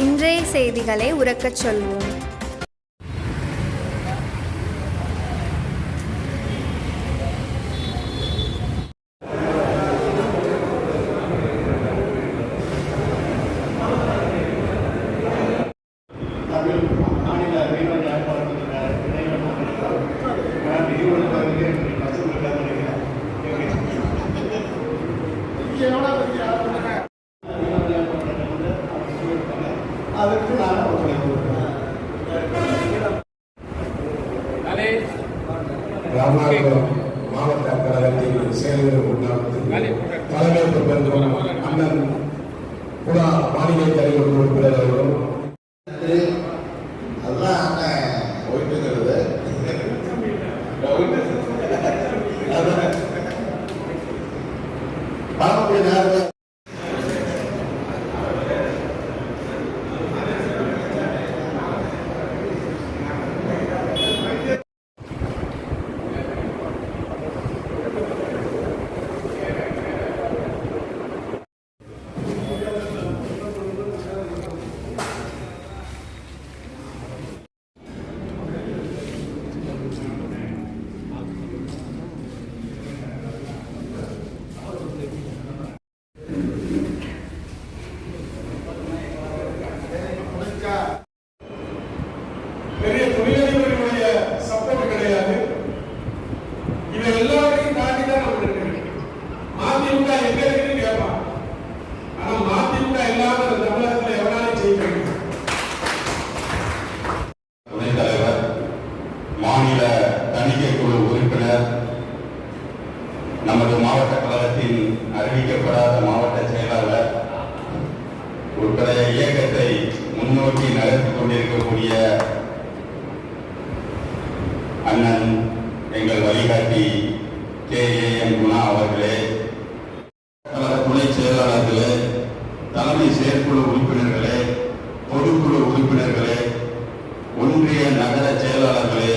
இன்றைய செய்திகளை உரக்கச் சொல்வோம். ராமநாதபுரம் மாவட்ட கழகத்தின் செயலர் தலைமை பொறுப்பேற்கும் அண்ணன் புறா மாநில தலைவர் உறுப்பினர் அவர்களும் பெரிய தொழிலதிபர்களுடைய சப்போர்ட் கிடையாது. இவை எல்லாரையும் தாண்டி தான் நம்ம இருக்கு. மதிமுக எங்க இருக்குன்னு கேட்பான். ஆனா மதிமுக இல்லாம தமிழகத்தில் எவனாலும் செய்ய முடியும். துணைத் தலைவர், மாநில தணிக்கை குழு உறுப்பினர், நமது மாவட்ட கழகத்தின் அறிவிக்கப்படாத மாவட்ட செயலாளர் உட்பட இயக்கத்தை முன்னோக்கி நடத்தி கொண்டிருக்கக்கூடிய அண்ணன் எங்கள் வழிகாட்டி KAM குணா அவர்களே, துணை செயலாளர்களே, தலைமை செயற்குழு உறுப்பினர்களே, பொதுக்குழு உறுப்பினர்களே, ஒன்றிய நகர செயலாளர்களே,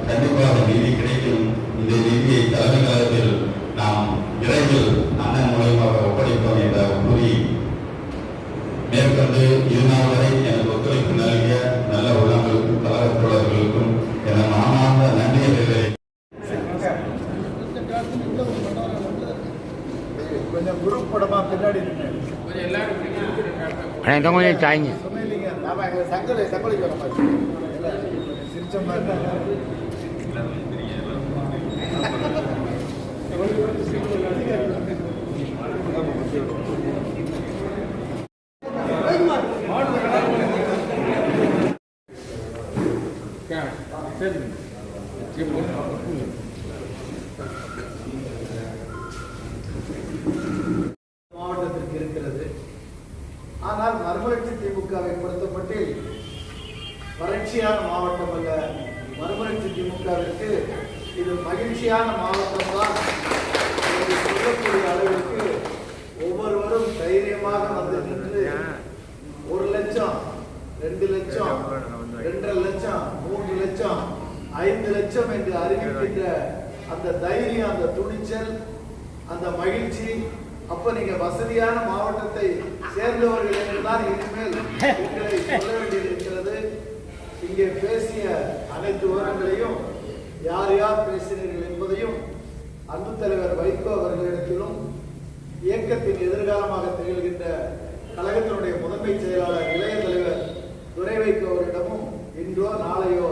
கண்டிப்பாக நிதி கிடைக்கும். இந்த நிதியை தலைமை கழகத்தில் நாம் விரைவில் அண்ணன் மூலமாக ஒப்படைப்போம் என்ற கூறி மேற்கொண்டு இதுநாள் வரை எனக்கு ஒத்துழைப்பு நல்கிய நல்ல உள்ளங்களுக்கும் கழக தோழர்களுக்கும் என மனமார்ந்த நன்றியை கொஞ்சம் குரூப் படமா பின்னாடி கொஞ்சம் சாய்ங்க சங்கலிக்கு வர மாதிரி சிரிச்ச மாதிரி மாவட்டத்திற்கு இருக்கிறது. ஆனால் மறுமலர்ச்சி திமுகவை பொறுத்தமட்டில் வறட்சியான மாவட்டம் அல்ல. மறுமலர்ச்சி திமுகவிற்கு இது மகிழ்ச்சியான மாவட்டம் தான் சொல்லக்கூடிய அளவிற்கு ஒவ்வொருவரும் தைரியமாக வந்து நின்று 1 லட்சம் 2 லட்சம் 2.5 லட்சம் 3 லட்சம் 5 லட்சம் என்று அறிவிக்கின்ற அந்த தைரியம், அந்த துணிச்சல், அந்த மகிழ்ச்சி, அப்ப நீங்க வசதியான மாவட்டத்தை சேர்ந்தவர்கள் என்றுதான் இனிமேல் உங்களை சொல்ல வேண்டியிருக்கிறது. இங்கே பேசிய அனைத்து விவரங்களையும் யார் யார் பேசினீர்கள் என்பதையும் அன்பு தலைவர் வைகோ அவர்களிடத்திலும் இயக்கத்தின் எதிர்காலமாக திகழ்கின்ற கழகத்தினுடைய முதன்மை செயலாளர் இளைய தலைவர் துரை வைகோ அவரிடமும் இன்றோ நாளையோ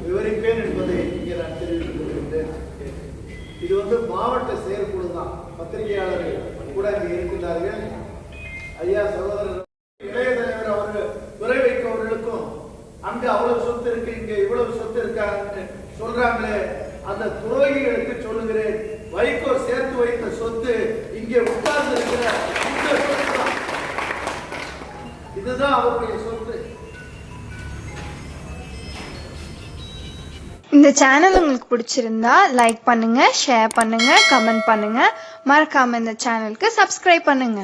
விவரிப்பேன் என்பதை இங்கே நான் தெரிவித்துக் கொள்கின்றேன். இது மாவட்ட செயற்குழு தான். பத்திரிகையாளர்கள் கூட இங்கே இருக்கின்றார்கள். ஐயா சகோதரர் இளைய தலைவர் அவர்கள் துரை வைகோ அவர்களுக்கும் அங்கு அவ்வளவு சொத்து இருக்கு, இங்க இவ்வளவு சொத்து இருக்காங்க சொல்றாங்களே, அந்த துரோகிகளுக்கு சொல்லுகிறேன், வைகோ சேர்த்து வைத்த சொத்து இங்கே உட்கார்ந்து இருக்கிற இந்த சொத்து தான். இதுதான் அவருடைய சொத்து. இந்த சேனல் உங்களுக்கு பிடிச்சிருந்தா லைக் பண்ணுங்க, ஷேர் பண்ணுங்க, கமெண்ட் பண்ணுங்க. மறக்காம இந்த சேனலுக்கு சப்ஸ்கிரைப் பண்ணுங்க.